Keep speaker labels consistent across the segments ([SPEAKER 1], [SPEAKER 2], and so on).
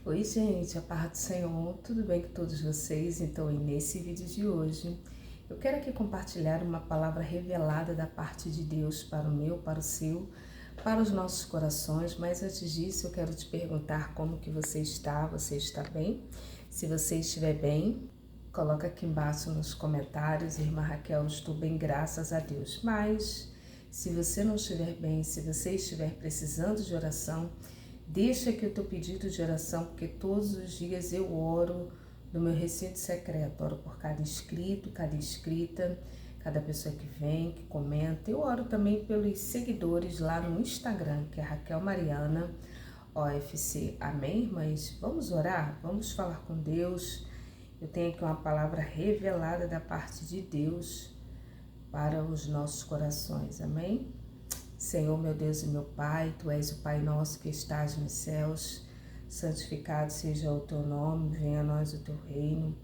[SPEAKER 1] Oi gente, a paz do Senhor, tudo bem com todos vocês? Então, nesse vídeo de hoje, eu quero aqui compartilhar uma palavra revelada da parte de Deus para o meu, para o seu, para os nossos corações, mas antes disso eu quero te perguntar como que você está bem? Se você estiver bem, coloca aqui embaixo nos comentários, irmã Raquel, estou bem, graças a Deus. Mas, se você não estiver bem, se você estiver precisando de oração, deixa aqui o teu pedido de oração, porque todos os dias eu oro no meu recinto secreto. Oro por cada inscrito, cada inscrita, cada pessoa que vem, que comenta. Eu oro também pelos seguidores lá no Instagram, que é Raquel Mariana OFC. Amém, irmãs? Vamos orar? Vamos falar com Deus. Eu tenho aqui uma palavra revelada da parte de Deus para os nossos corações. Amém? Senhor, meu Deus e meu Pai, Tu és o Pai nosso que estás nos céus, santificado seja o Teu nome, venha a nós o Teu reino,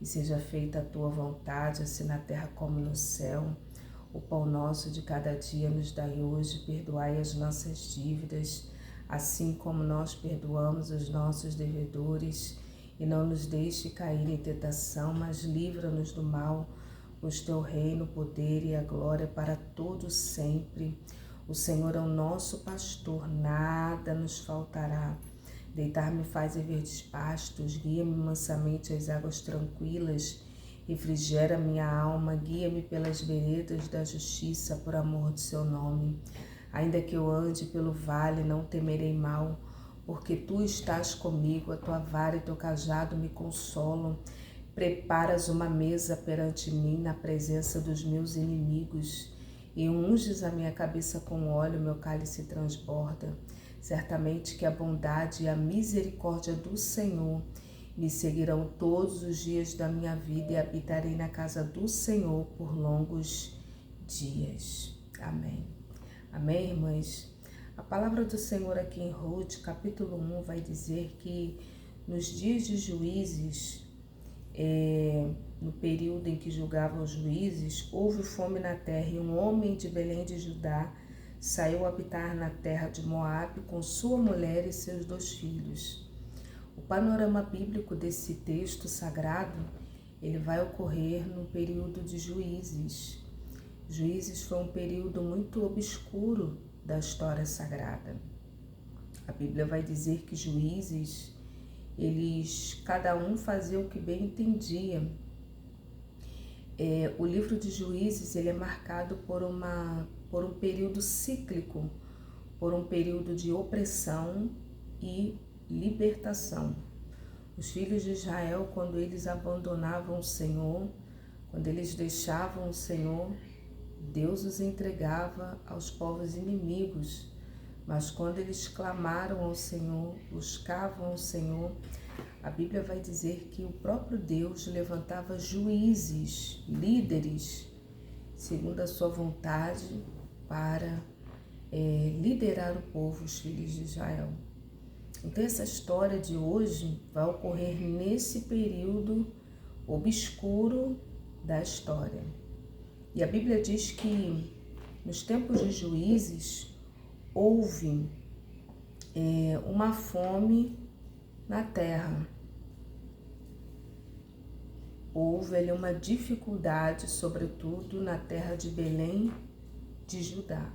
[SPEAKER 1] e seja feita a Tua vontade, assim na terra como no céu. O pão nosso de cada dia nos dai hoje, perdoai as nossas dívidas, assim como nós perdoamos os nossos devedores, e não nos deixe cair em tentação, mas livra-nos do mal, pois Teu reino, o poder e a glória para todos sempre. O Senhor é o nosso pastor, nada nos faltará. Deitar-me faz em verdes pastos, guia-me mansamente às águas tranquilas, refrigera minha alma, guia-me pelas veredas da justiça, por amor do seu nome. Ainda que eu ande pelo vale, não temerei mal, porque tu estás comigo, a tua vara e teu cajado me consolam. Preparas uma mesa perante mim na presença dos meus inimigos, e unges a minha cabeça com óleo, meu cálice transborda. Certamente que a bondade e a misericórdia do Senhor me seguirão todos os dias da minha vida, e habitarei na casa do Senhor por longos dias. Amém. Amém, irmãs? A palavra do Senhor aqui em Ruth, capítulo 1, vai dizer que nos dias de Juízes, no período em que julgavam os juízes, houve fome na terra, e um homem de Belém de Judá saiu habitar na terra de Moabe com sua mulher e seus 2 filhos. O panorama bíblico desse texto sagrado, ele vai ocorrer no período de Juízes. Juízes foi um período muito obscuro da história sagrada. A Bíblia vai dizer que Juízes, cada um fazia o que bem entendia. O livro de Juízes, ele é marcado por um período cíclico, por um período de opressão e libertação. Os filhos de Israel, quando eles abandonavam o Senhor, quando eles deixavam o Senhor, Deus os entregava aos povos inimigos. Mas quando eles clamaram ao Senhor, buscavam o Senhor, a Bíblia vai dizer que o próprio Deus levantava juízes, líderes, segundo a sua vontade, para liderar o povo, os filhos de Israel. Então essa história de hoje vai ocorrer nesse período obscuro da história. E a Bíblia diz que nos tempos de Juízes houve uma fome na terra. Houve ali uma dificuldade, sobretudo na terra de Belém de Judá.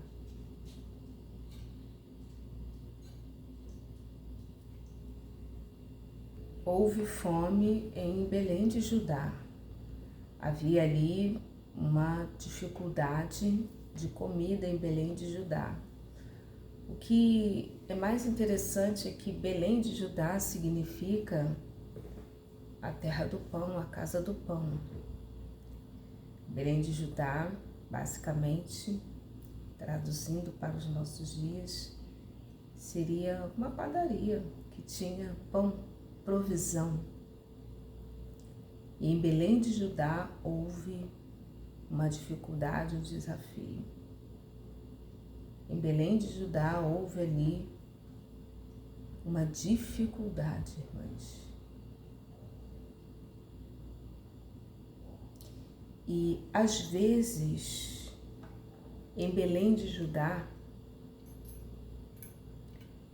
[SPEAKER 1] Houve fome em Belém de Judá. Havia ali uma dificuldade de comida em Belém de Judá. O que é mais interessante é que Belém de Judá significa a terra do pão, a casa do pão. Belém de Judá, basicamente, traduzindo para os nossos dias, seria uma padaria que tinha pão, provisão. E em Belém de Judá houve uma dificuldade, um desafio. Em Belém de Judá houve ali uma dificuldade, irmãs. E às vezes, em Belém de Judá,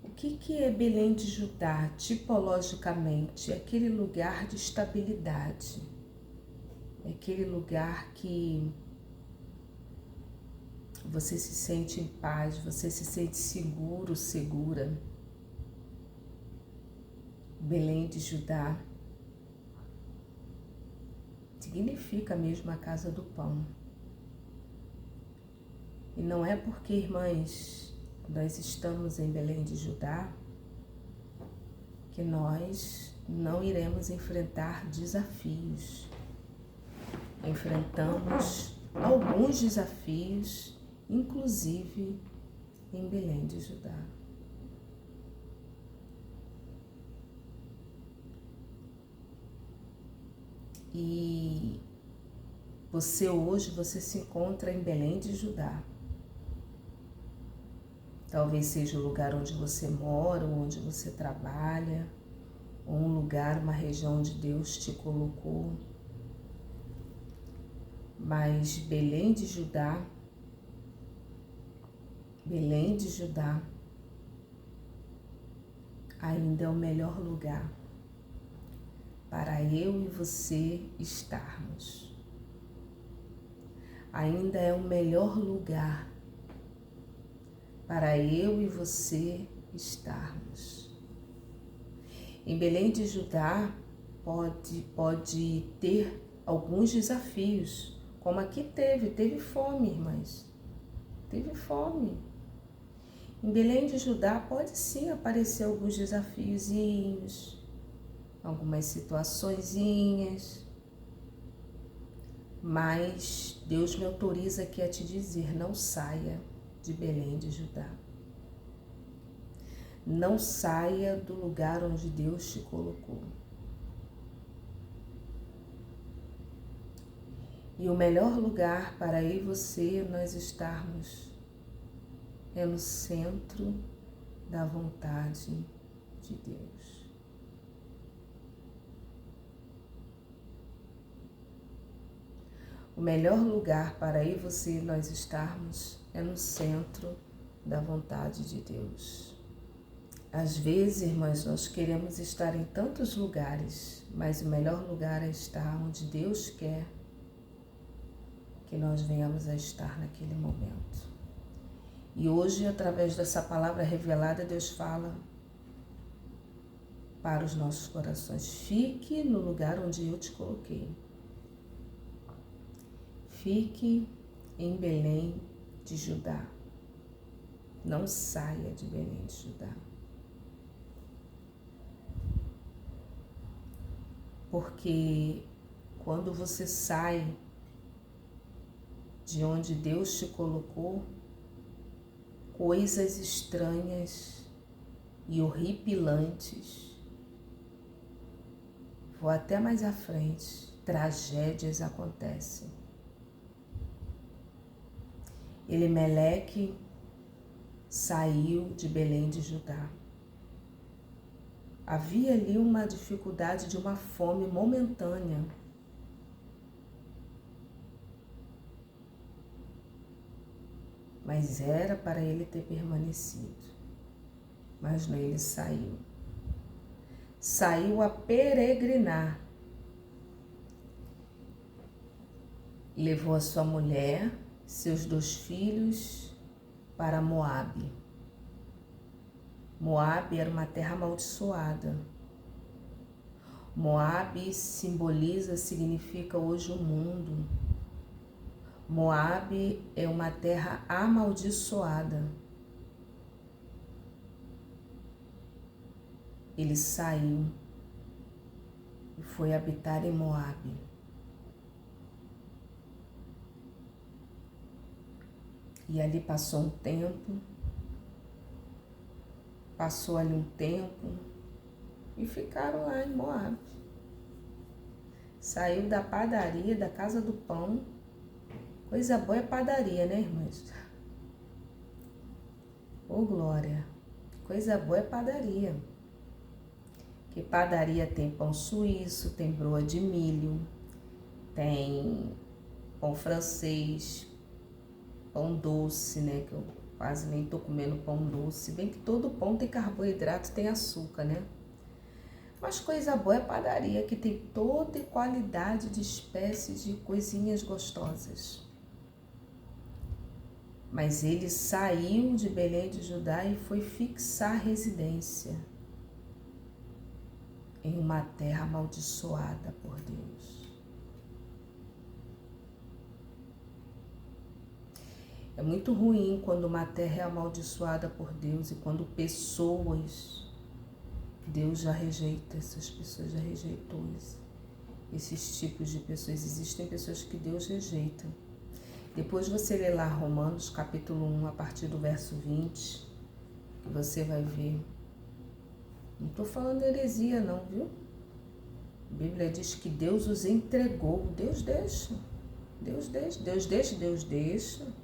[SPEAKER 1] o que é Belém de Judá? Tipologicamente, é aquele lugar de estabilidade. É aquele lugar que você se sente em paz, você se sente seguro, segura. Belém de Judá significa mesmo a casa do pão. E não é porque, irmãs, nós estamos em Belém de Judá que nós não iremos enfrentar desafios. Enfrentamos alguns desafios, inclusive em Belém de Judá. E você se encontra em Belém de Judá. Talvez seja o lugar onde você mora, ou onde você trabalha, ou um lugar, uma região onde Deus te colocou. Mas Belém de Judá ainda é o melhor lugar para eu e você estarmos. Ainda é o melhor lugar para eu e você estarmos. Em Belém de Judá pode ter alguns desafios, como aqui teve fome, irmãs, teve fome. Em Belém de Judá pode sim aparecer alguns desafiozinhos, algumas situaçõezinhas, mas Deus me autoriza aqui a te dizer, não saia de Belém de Judá. Não saia do lugar onde Deus te colocou. E o melhor lugar para eu e você nós estarmos é no centro da vontade de Deus. O melhor lugar para eu e você nós estarmos é no centro da vontade de Deus. Às vezes, irmãs, nós queremos estar em tantos lugares, mas o melhor lugar é estar onde Deus quer que nós venhamos a estar naquele momento. E hoje, através dessa palavra revelada, Deus fala para os nossos corações. Fique no lugar onde eu te coloquei. Fique em Belém de Judá. Não saia de Belém de Judá. Porque quando você sai de onde Deus te colocou, coisas estranhas e horripilantes, vou até mais à frente, tragédias acontecem. Elimeleque saiu de Belém de Judá. Havia ali uma dificuldade de uma fome momentânea. Mas era para ele ter permanecido. Mas não, ele saiu. Saiu a peregrinar. Levou a sua mulher, seus 2 filhos para Moabe. Moabe era uma terra amaldiçoada. Moabe significa hoje o mundo. Moabe é uma terra amaldiçoada. Ele saiu e foi habitar em Moabe. E ali passou ali um tempo e ficaram lá em Moabe. Saiu da padaria, da casa do pão. Coisa boa é padaria, né, irmãs? Ô, glória! Coisa boa é padaria. Que padaria tem pão suíço, tem broa de milho, tem pão francês, pão doce, né, que é o quase nem estou comendo pão doce, bem que todo pão tem carboidrato, tem açúcar, né? Mas coisa boa é padaria, que tem toda qualidade de espécies de coisinhas gostosas. Mas ele saiu de Belém de Judá e foi fixar residência em uma terra amaldiçoada por Deus. É muito ruim quando uma terra é amaldiçoada por Deus e quando pessoas, Deus já rejeita, essas pessoas já rejeitou esses tipos de pessoas. Existem pessoas que Deus rejeita. Depois você lê lá Romanos capítulo 1, a partir do verso 20, que você vai ver. Não estou falando heresia não, viu? A Bíblia diz que Deus os entregou. Deus deixa. Deus deixa. Deus deixa. Deus deixa.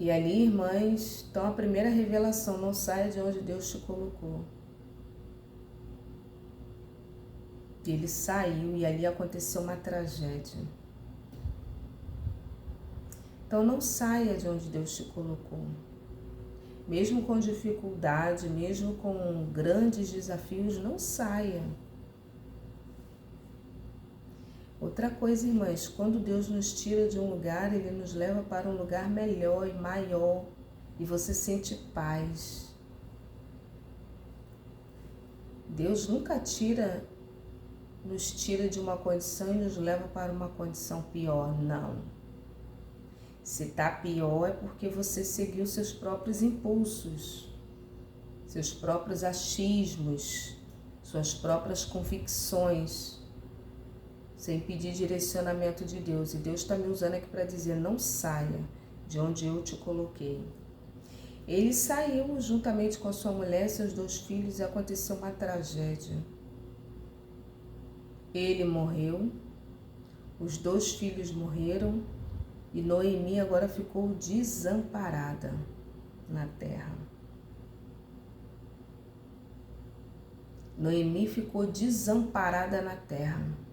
[SPEAKER 1] E ali, irmãs, então a primeira revelação, não saia de onde Deus te colocou. Ele saiu e ali aconteceu uma tragédia. Então não saia de onde Deus te colocou. Mesmo com dificuldade, mesmo com grandes desafios, não saia. Outra coisa, irmãs, quando Deus nos tira de um lugar, Ele nos leva para um lugar melhor e maior, e você sente paz. Deus nunca nos tira de uma condição e nos leva para uma condição pior, não. Se está pior é porque você seguiu seus próprios impulsos, seus próprios achismos, suas próprias convicções, sem pedir direcionamento de Deus. E Deus está me usando aqui para dizer, não saia de onde eu te coloquei. Ele saiu juntamente com a sua mulher e seus 2 filhos e aconteceu uma tragédia. Ele morreu, os 2 filhos morreram e Noemi agora ficou desamparada na terra. Noemi ficou desamparada na terra.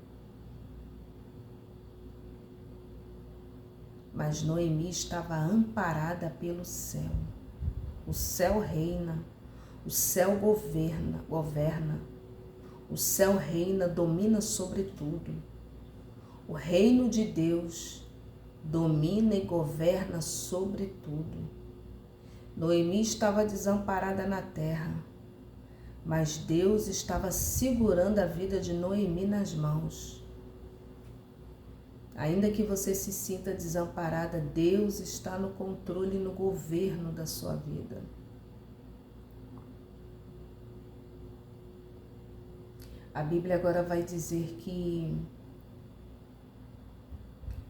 [SPEAKER 1] Mas Noemi estava amparada pelo céu. O céu reina, o céu governa. O céu reina, domina sobre tudo. O reino de Deus domina e governa sobre tudo. Noemi estava desamparada na terra, mas Deus estava segurando a vida de Noemi nas mãos. Ainda que você se sinta desamparada, Deus está no controle e no governo da sua vida. A Bíblia agora vai dizer que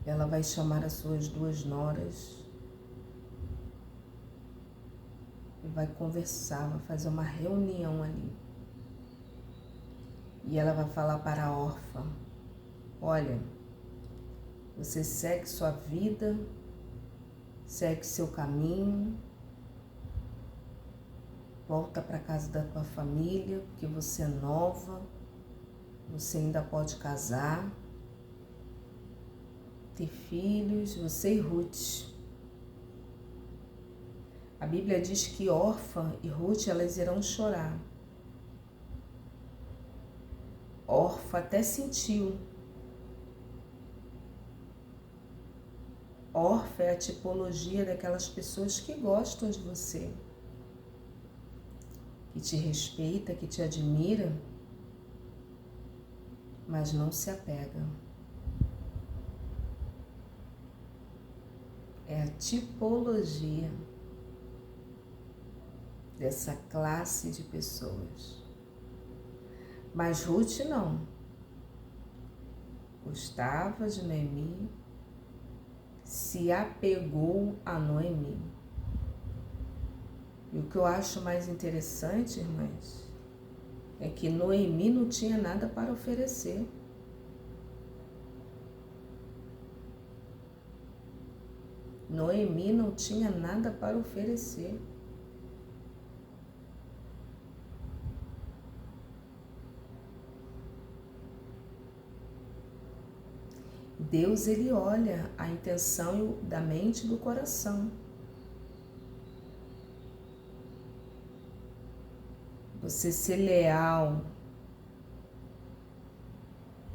[SPEAKER 1] ela vai chamar as suas 2 noras e vai conversar, vai fazer uma reunião ali. E ela vai falar para a órfã, olha, você segue sua vida, segue seu caminho, volta para a casa da tua família, porque você é nova, você ainda pode casar, ter filhos, você e Ruth. A Bíblia diz que Orfa e Ruth, elas irão chorar. Orfa até sentiu. Orfa é a tipologia daquelas pessoas que gostam de você, que te respeita, que te admira, mas não se apega. É a tipologia dessa classe de pessoas. Mas Ruth não. Gostava de Noemi, se apegou a Noemi. E o que eu acho mais interessante, irmãs, é que Noemi não tinha nada para oferecer. Noemi não tinha nada para oferecer. Deus, ele olha a intenção da mente e do coração. Você ser leal,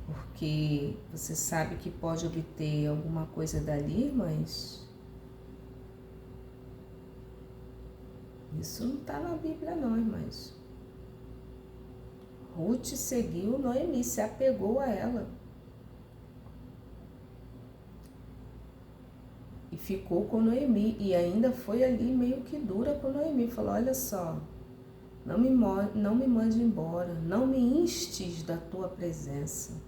[SPEAKER 1] porque você sabe que pode obter alguma coisa dali, mas isso não está na Bíblia não, irmãs. Ruth seguiu Noemi, se apegou a ela. E ficou com Noemi, e ainda foi ali meio que dura com Noemi. Falou, olha só, não me mande embora, não me instes da tua presença.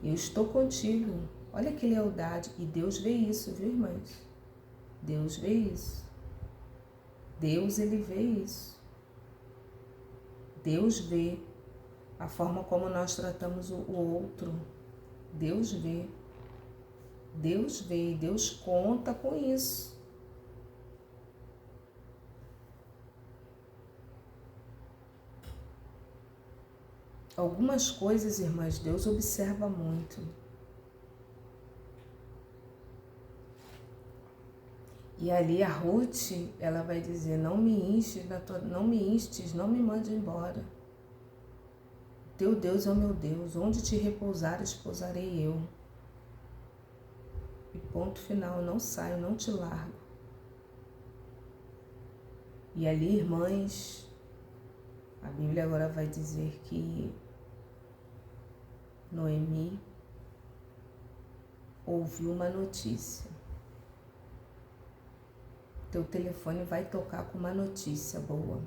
[SPEAKER 1] Eu estou contigo. Olha que lealdade. E Deus vê isso, viu, irmãs? Deus vê isso. Deus, ele vê isso. Deus vê a forma como nós tratamos o outro. Deus vê. Deus vê, Deus conta com isso. Algumas coisas, irmãs, Deus observa muito. E ali a Ruth, ela vai dizer, não me instes, não me mande embora. Teu Deus é o meu Deus, onde te repousares, pousarei eu. E ponto final, não saio, não te largo. E ali, irmãs, a Bíblia agora vai dizer que Noemi ouviu uma notícia. Teu telefone vai tocar com uma notícia boa.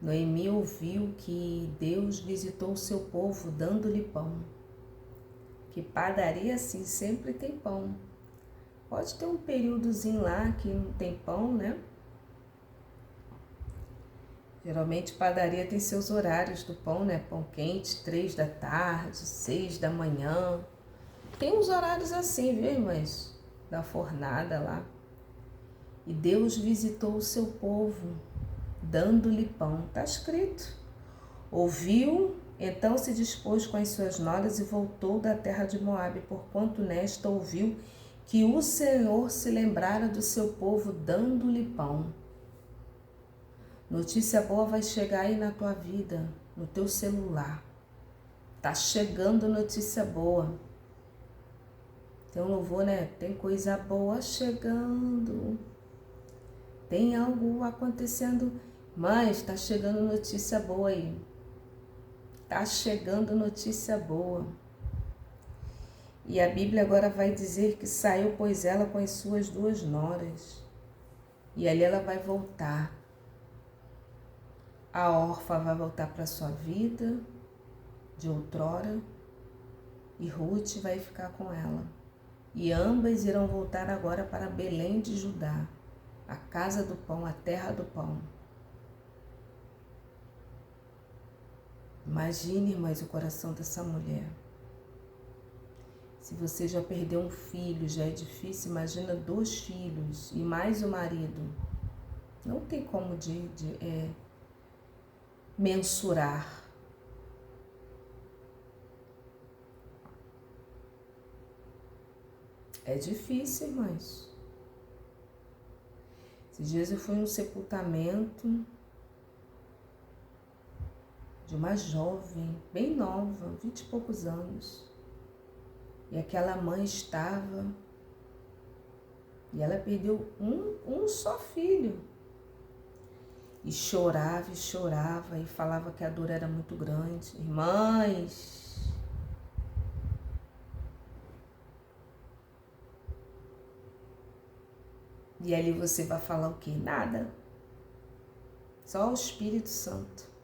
[SPEAKER 1] Noemi ouviu que Deus visitou o seu povo dando-lhe pão. Que padaria assim sempre tem pão. Pode ter um períodozinho lá que não tem pão, né? Geralmente padaria tem seus horários do pão, né? Pão quente, 3 da tarde, 6 da manhã. Tem uns horários assim, viu, irmãs? Da fornada lá. E Deus visitou o seu povo, dando-lhe pão. Está escrito. Ouviu, então se dispôs com as suas noras e voltou da terra de Moabe, porquanto nesta ouviu que o Senhor se lembrara do seu povo, dando-lhe pão. Notícia boa vai chegar aí na tua vida, no teu celular. Tá chegando notícia boa. Tem um louvor, né? Tem coisa boa chegando. Tem algo acontecendo. Mas tá chegando notícia boa aí. Tá chegando notícia boa. E a Bíblia agora vai dizer que saiu, pois ela com as suas 2 noras. E ali ela vai voltar. A órfã vai voltar para sua vida de outrora e Ruth vai ficar com ela. E ambas irão voltar agora para Belém de Judá, a casa do pão, a terra do pão. Imagine, irmãs, o coração dessa mulher. Se você já perdeu um filho, já é difícil, imagina 2 filhos e mais o marido. Não tem como mensurar. É difícil, irmãs. Esses dias eu fui num sepultamento de uma jovem, bem nova, 20 e poucos anos. E aquela mãe estava, e ela perdeu um só filho. E chorava, e falava que a dor era muito grande. Irmãs, e ali você vai falar o quê? Nada. Só o Espírito Santo.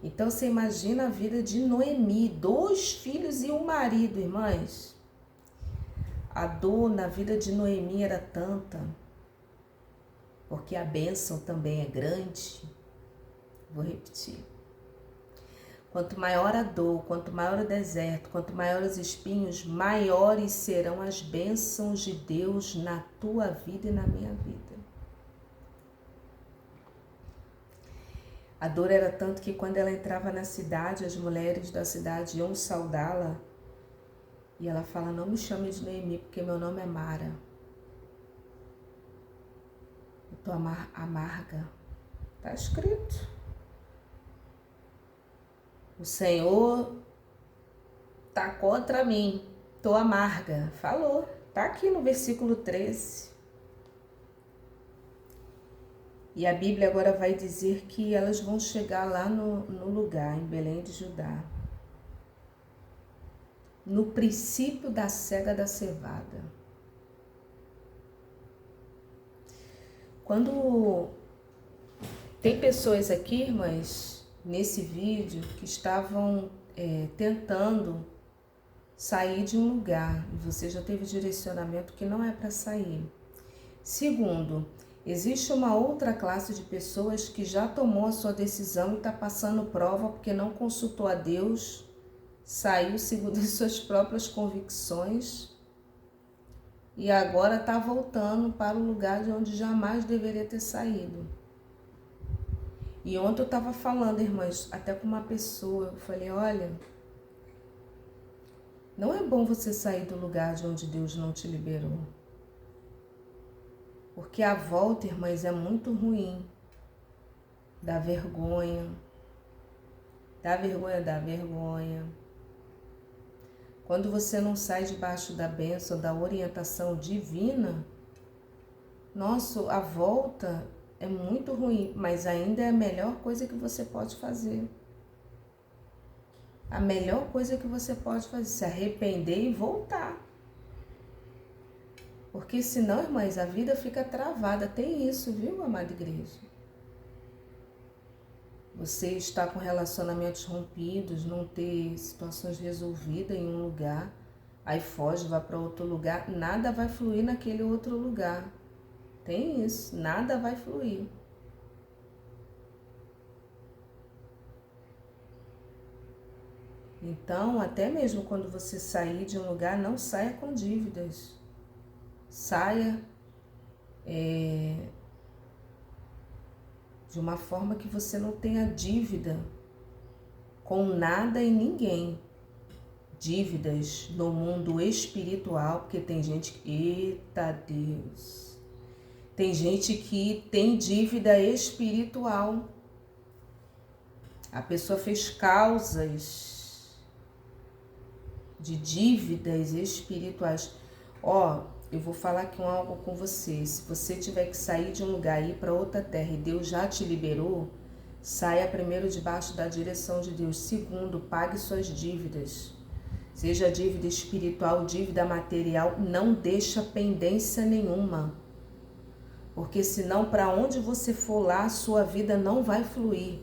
[SPEAKER 1] Então você imagina a vida de Noemi, 2 filhos e um marido, irmãs. A dor na vida de Noemi era tanta, porque a bênção também é grande. Vou repetir. Quanto maior a dor, quanto maior o deserto, quanto maiores os espinhos, maiores serão as bênçãos de Deus na tua vida e na minha vida. A dor era tanto que quando ela entrava na cidade, as mulheres da cidade iam saudá-la. E ela fala, não me chame de Noemi, porque meu nome é Mara. Eu estou amarga. Está escrito. O Senhor está contra mim. Estou amarga. Falou. Está aqui no versículo 13. E a Bíblia agora vai dizer que elas vão chegar lá no lugar, em Belém de Judá. No princípio da cega da cevada. Quando tem pessoas aqui, irmãs, nesse vídeo, que estavam tentando sair de um lugar, e você já teve direcionamento que não é para sair. Segundo, existe uma outra classe de pessoas que já tomou a sua decisão e está passando prova porque não consultou a Deus, saiu segundo as suas próprias convicções e agora está voltando para o lugar de onde jamais deveria ter saído. E ontem eu estava falando, irmãs, até com uma pessoa, eu falei, olha, não é bom você sair do lugar de onde Deus não te liberou. Porque a volta, irmãs, é muito ruim. Dá vergonha. Dá vergonha. Quando você não sai debaixo da bênção, da orientação divina, nossa, a volta é muito ruim, mas ainda é a melhor coisa que você pode fazer. A melhor coisa que você pode fazer, se arrepender e voltar. Porque senão, irmãs, a vida fica travada. Tem isso, viu, amada igreja? Você está com relacionamentos rompidos, não ter situações resolvidas em um lugar, aí foge, vai para outro lugar, nada vai fluir naquele outro lugar. Tem isso, nada vai fluir. Então, até mesmo quando você sair de um lugar, não saia com dívidas. Saia de uma forma que você não tenha dívida com nada e ninguém. Dívidas no mundo espiritual, porque tem gente que... Eita Deus! Tem gente que tem dívida espiritual. A pessoa fez causas de dívidas espirituais. Eu vou falar aqui algo com você. Se você tiver que sair de um lugar e ir para outra terra e Deus já te liberou, saia primeiro debaixo da direção de Deus. Segundo, pague suas dívidas. Seja dívida espiritual, dívida material, não deixa pendência nenhuma. Porque senão, para onde você for lá, a sua vida não vai fluir.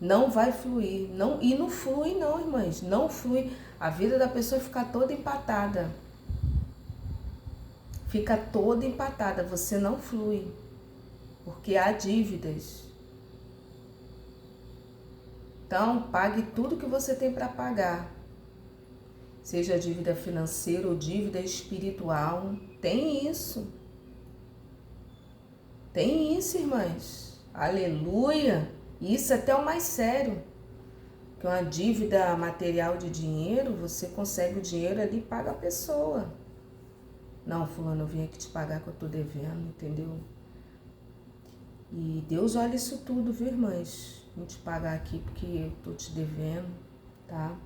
[SPEAKER 1] Não vai fluir. Não, e não flui não, irmãs. Não flui. A vida da pessoa fica toda empatada. Fica toda empatada, você não flui, porque há dívidas. Então, pague tudo que você tem para pagar, seja dívida financeira ou dívida espiritual. Tem isso, irmãs. Aleluia! Isso é até o mais sério, que uma dívida material de dinheiro, você consegue o dinheiro ali e paga a pessoa. Não, fulano, eu vim aqui te pagar que eu tô devendo, entendeu? E Deus olha isso tudo, viu, irmãs? Vim te pagar aqui porque eu tô te devendo, tá?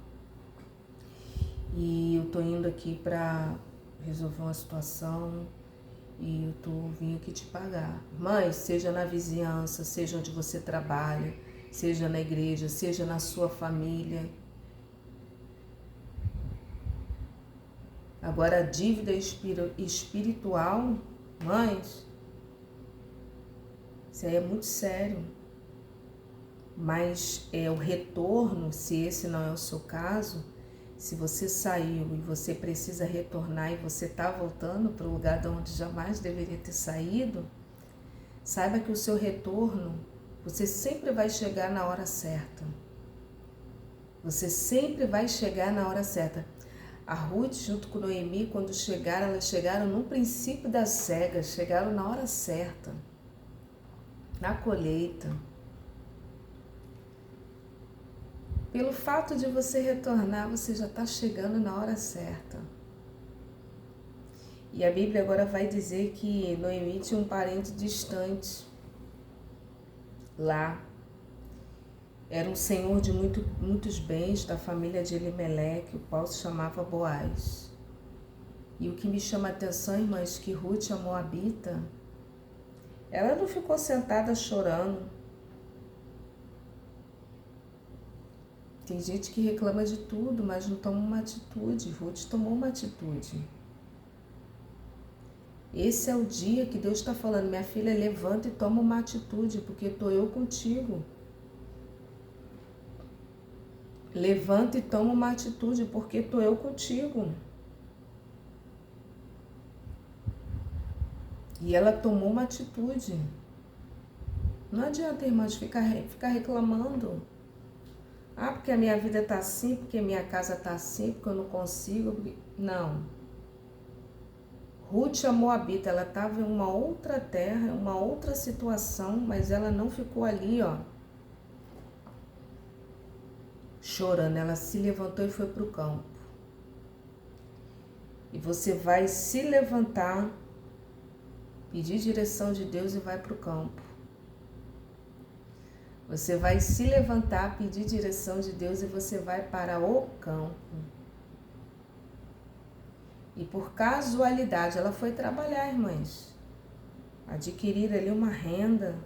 [SPEAKER 1] E eu tô indo aqui pra resolver uma situação e vim aqui te pagar. Mas seja na vizinhança, seja onde você trabalha, seja na igreja, seja na sua família. Agora, a dívida espiritual, mães, isso aí é muito sério. Mas o retorno, se esse não é o seu caso, se você saiu e você precisa retornar e você está voltando para o lugar de onde jamais deveria ter saído, saiba que o seu retorno, você sempre vai chegar na hora certa. Você sempre vai chegar na hora certa. A Ruth, junto com Noemi, quando chegaram, elas chegaram no princípio da cega, chegaram na hora certa, na colheita. Pelo fato de você retornar, você já está chegando na hora certa. E a Bíblia agora vai dizer que Noemi tinha um parente distante lá. Era um senhor de muitos bens da família de Elimeleque, o qual se chamava Boaz. E o que me chama a atenção, irmãs, que Ruth, a moabita, ela não ficou sentada chorando. Tem gente que reclama de tudo, mas não toma uma atitude. Ruth tomou uma atitude. Esse é o dia que Deus está falando, minha filha, levanta e toma uma atitude, porque estou eu contigo. Levanta e toma uma atitude, porque estou eu contigo. E ela tomou uma atitude. Não adianta, irmãs, ficar reclamando. Ah, porque a minha vida está assim, porque a minha casa está assim, porque eu não consigo. Não. Ruth, a moabita, ela estava em uma outra terra, uma outra situação, mas ela não ficou ali, ó, chorando. Ela se levantou e foi para o campo. E você vai se levantar, pedir direção de Deus e vai para o campo. Você vai se levantar, pedir direção de Deus e você vai para o campo. E por casualidade, ela foi trabalhar, irmãs. Adquirir ali uma renda.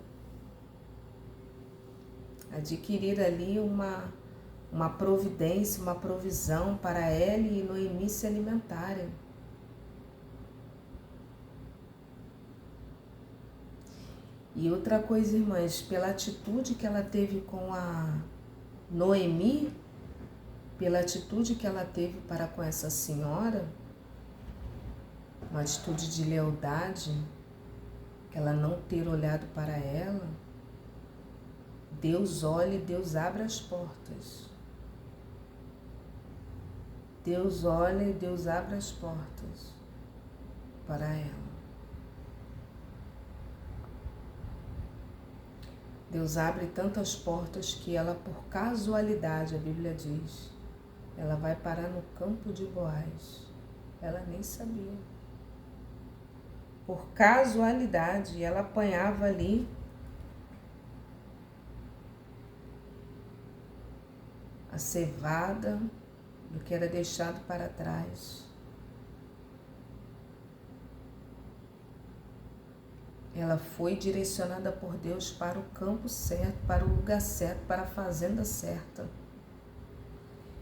[SPEAKER 1] Adquirir ali uma providência, uma provisão para ela e Noemi se alimentarem. E outra coisa, irmãs, pela atitude que ela teve com a Noemi, pela atitude que ela teve para com essa senhora, uma atitude de lealdade, ela não ter olhado para ela, Deus olha e Deus abre as portas. Deus olha e Deus abre as portas para ela. Deus abre tantas portas que ela, por casualidade, a Bíblia diz, ela vai parar no campo de Boaz. Ela nem sabia. Por casualidade, ela apanhava ali a cevada do que era deixado para trás. Ela foi direcionada por Deus para o campo certo, para o lugar certo, para a fazenda certa.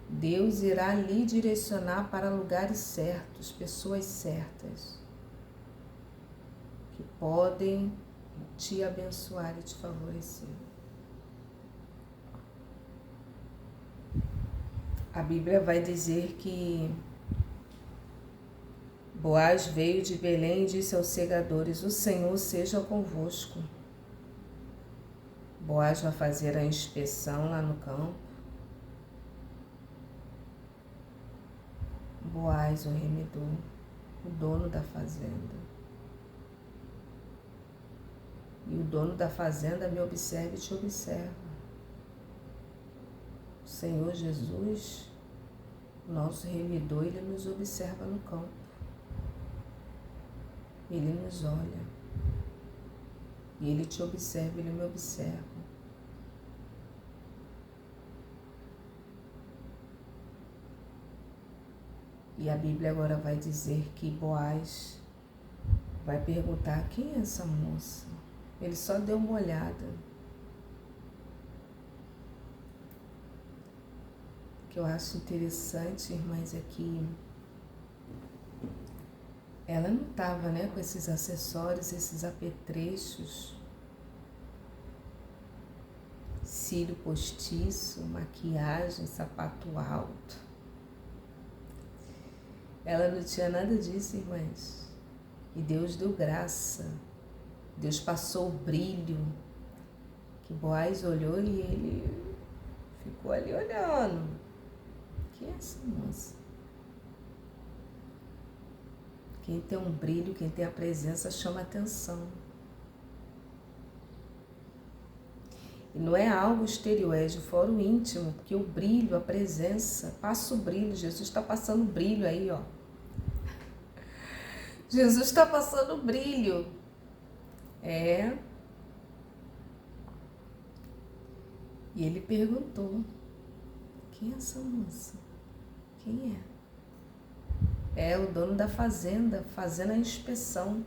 [SPEAKER 1] Deus irá lhe direcionar para lugares certos, pessoas certas, que podem te abençoar e te favorecer. A Bíblia vai dizer que Boaz veio de Belém e disse aos segadores, o Senhor seja convosco. Boaz vai fazer a inspeção lá no campo. Boaz, o remedor, o dono da fazenda. E o dono da fazenda me observa e te observa. O Senhor Jesus, nosso remedor, Ele nos observa no campo. Ele nos olha. E Ele te observa, Ele me observa. E a Bíblia agora vai dizer que Boaz vai perguntar, quem é essa moça? Ele só deu uma olhada. O que eu acho interessante, irmãs, é que ela não estava, com esses acessórios, esses apetrechos, cílio postiço, maquiagem, sapato alto. Ela não tinha nada disso, irmãs. E Deus deu graça. Deus passou o brilho. Que Boaz olhou e ele ficou ali olhando. Quem é essa moça? Quem tem um brilho, quem tem a presença, chama atenção. E não é algo exterior, é de fora o íntimo, porque o brilho, a presença, passa o brilho. Jesus está passando brilho aí, ó. Jesus está passando brilho. É. E ele perguntou: quem é essa moça? Quem é? É o dono da fazenda, fazendo a inspeção.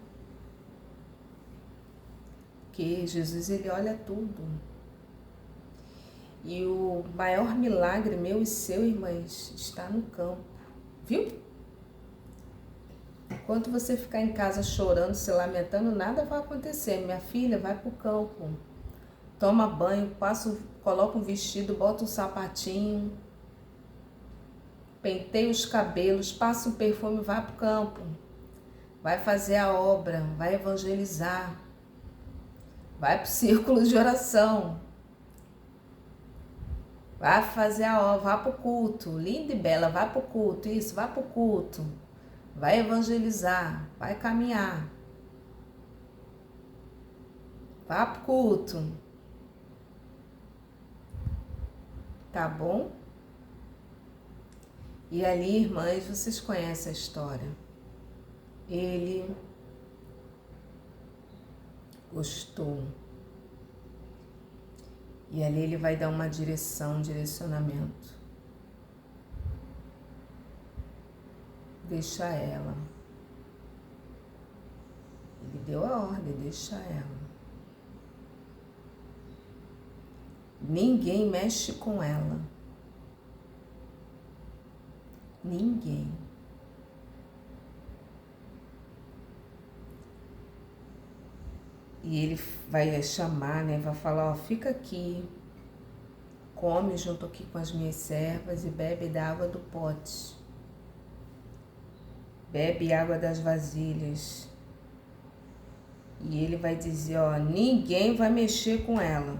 [SPEAKER 1] Porque Jesus, ele olha tudo. E o maior milagre meu e seu, irmãs, está no campo. Viu? Enquanto você ficar em casa chorando, se lamentando, nada vai acontecer. Minha filha, vai pro campo. Toma banho, coloca um vestido, bota um sapatinho, penteia os cabelos, passa um perfume, vai pro campo. Vai fazer a obra, vai evangelizar. Vai pro círculo de oração. Vai fazer a obra, vai pro culto. Linda e bela, vai pro culto. Isso, vai pro culto. Vai evangelizar, vai caminhar. Vai pro culto. Tá bom? E ali, irmãs, vocês conhecem a história. Ele gostou. E ali ele vai dar uma direção, um direcionamento. Deixa ela. Ele deu a ordem, deixa ela. Ninguém mexe com ela. Ninguém. E ele vai chamar, né? Vai falar, ó, fica aqui, come junto aqui com as minhas servas e bebe da água do pote. Bebe água das vasilhas. E ele vai dizer, ó, ninguém vai mexer com ela.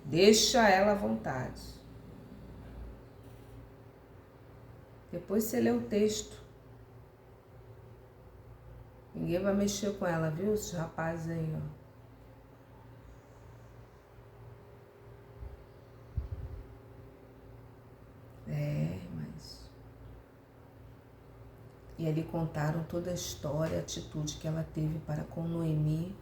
[SPEAKER 1] Deixa ela à vontade. Depois você lê o texto. Ninguém vai mexer com ela, viu? Esses rapazes aí, ó. Mas... E ali contaram toda a história, a atitude que ela teve para com Noemi.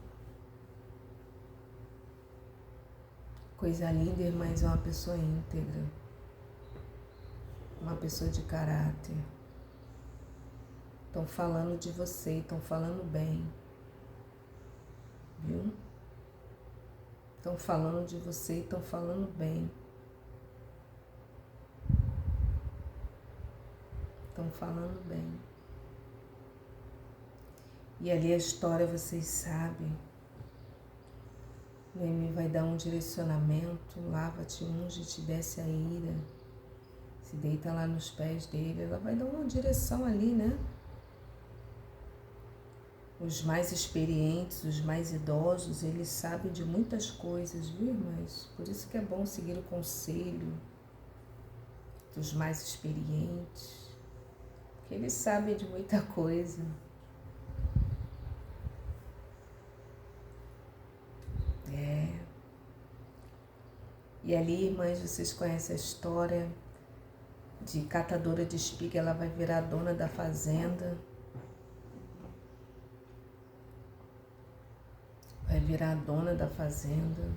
[SPEAKER 1] Coisa linda, irmãs, é uma pessoa íntegra. Uma pessoa de caráter. Estão falando de você, estão falando bem. Viu? Estão falando de você e estão falando bem. Estão falando bem. E ali a história, vocês sabem. Noemi vai dar um direcionamento, lava-te, unge-te, desce a ira. Se deita lá nos pés dele, ela vai dar uma direção ali, né? Os mais experientes, os mais idosos, eles sabem de muitas coisas, viu, irmãs? Por isso que é bom seguir o conselho dos mais experientes, porque eles sabem de muita coisa. E ali, irmãs, vocês conhecem a história de catadora de espiga, ela vai virar dona da fazenda. Vai virar dona da fazenda.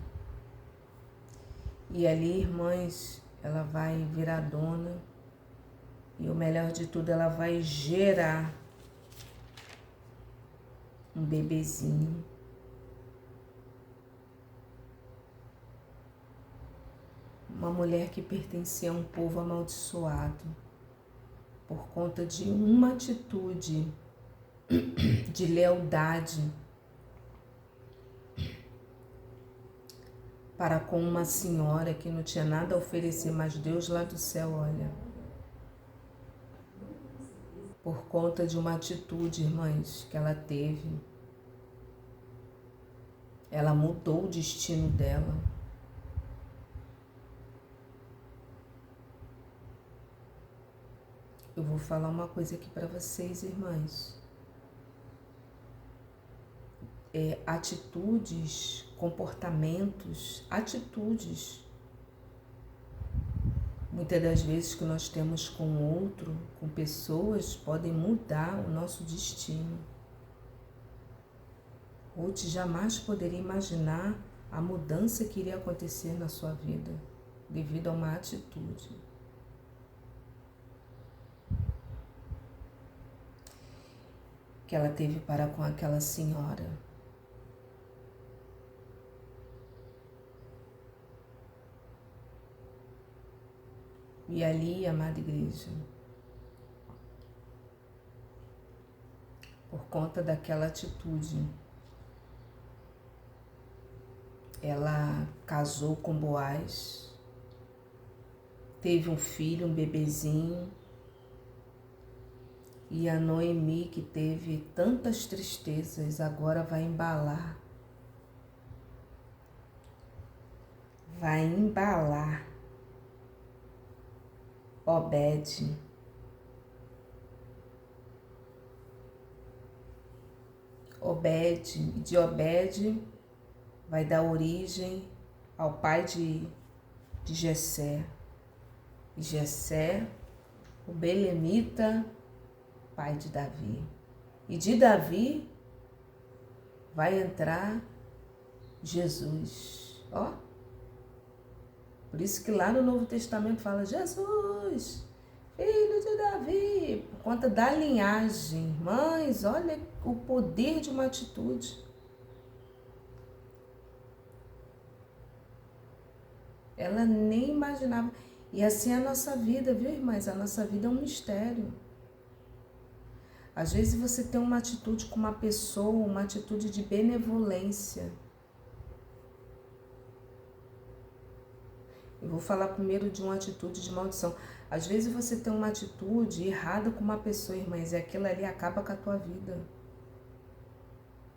[SPEAKER 1] E ali, irmãs, ela vai virar dona. E o melhor de tudo, ela vai gerar um bebezinho. Uma mulher que pertencia a um povo amaldiçoado por conta de uma atitude de lealdade para com uma senhora que não tinha nada a oferecer, mas Deus lá do céu, olha. Por conta de uma atitude, irmãs, que ela teve, ela mudou o destino dela. Eu vou falar uma coisa aqui para vocês, irmãs. Atitudes comportamentos, atitudes. Muitas das vezes que nós temos com o outro, com pessoas, podem mudar o nosso destino. Ruth jamais poderia imaginar a mudança que iria acontecer na sua vida, devido a uma atitude. Que ela teve para com aquela senhora. E ali, amada igreja, por conta daquela atitude, ela casou com Boaz, teve um filho, um bebezinho, e a Noemi, que teve tantas tristezas, agora vai embalar Obed. De Obed vai dar origem ao pai de Jessé. E Jessé, o belemita, pai de Davi. E de Davi vai entrar Jesus. Ó. Por isso que lá no Novo Testamento fala Jesus, filho de Davi, por conta da linhagem. Mães, olha o poder de uma atitude. Ela nem imaginava. E assim é a nossa vida, viu, irmãs? A nossa vida é um mistério. Às vezes você tem uma atitude com uma pessoa, uma atitude de benevolência. Eu vou falar primeiro de uma atitude de maldição. Às vezes você tem uma atitude errada com uma pessoa, irmãs, e aquilo ali acaba com a tua vida.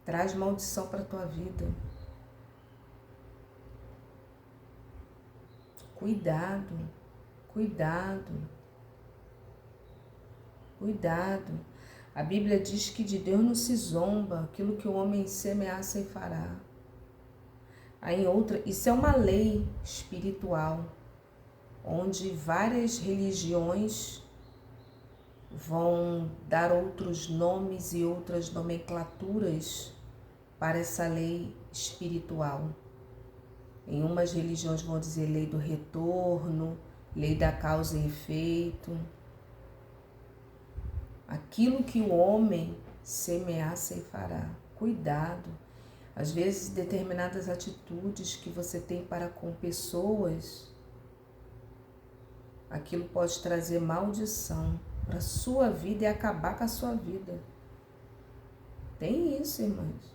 [SPEAKER 1] Traz maldição para a tua vida. Cuidado, cuidado, cuidado. A Bíblia diz que de Deus não se zomba, aquilo que o homem semear se fará. Aí isso é uma lei espiritual, onde várias religiões vão dar outros nomes e outras nomenclaturas para essa lei espiritual. Em umas religiões vão dizer lei do retorno, lei da causa e efeito. Aquilo que o homem semear, ceifará. Cuidado. Às vezes, determinadas atitudes que você tem para com pessoas, aquilo pode trazer maldição para a sua vida e acabar com a sua vida. Tem isso, irmãs.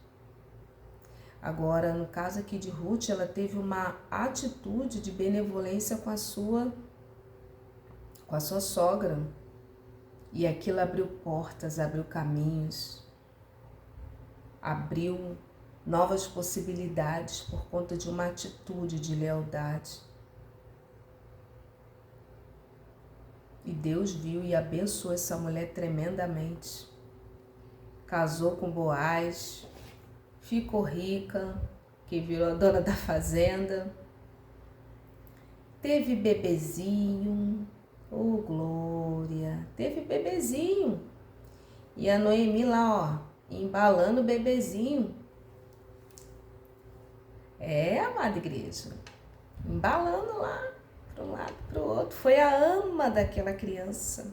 [SPEAKER 1] Agora, no caso aqui de Ruth, ela teve uma atitude de benevolência com a sua sogra. E aquilo abriu portas, abriu caminhos, abriu novas possibilidades por conta de uma atitude de lealdade. E Deus viu e abençoou essa mulher tremendamente. Casou com Boaz, ficou rica, que virou a dona da fazenda. Teve bebezinho, oh glória, teve bebezinho. E a Noemi lá, ó, embalando o bebezinho. Amada igreja, embalando lá, para um lado, para o outro. Foi a ama daquela criança.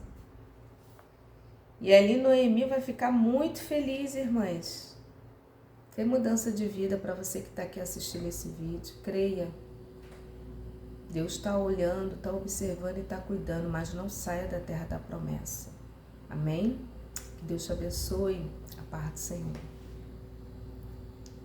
[SPEAKER 1] E ali Noemi vai ficar muito feliz, irmãs. Tem mudança de vida para você que está aqui assistindo esse vídeo. Creia. Deus está olhando, está observando e está cuidando, mas não saia da terra da promessa. Amém? Que Deus te abençoe. A paz do Senhor.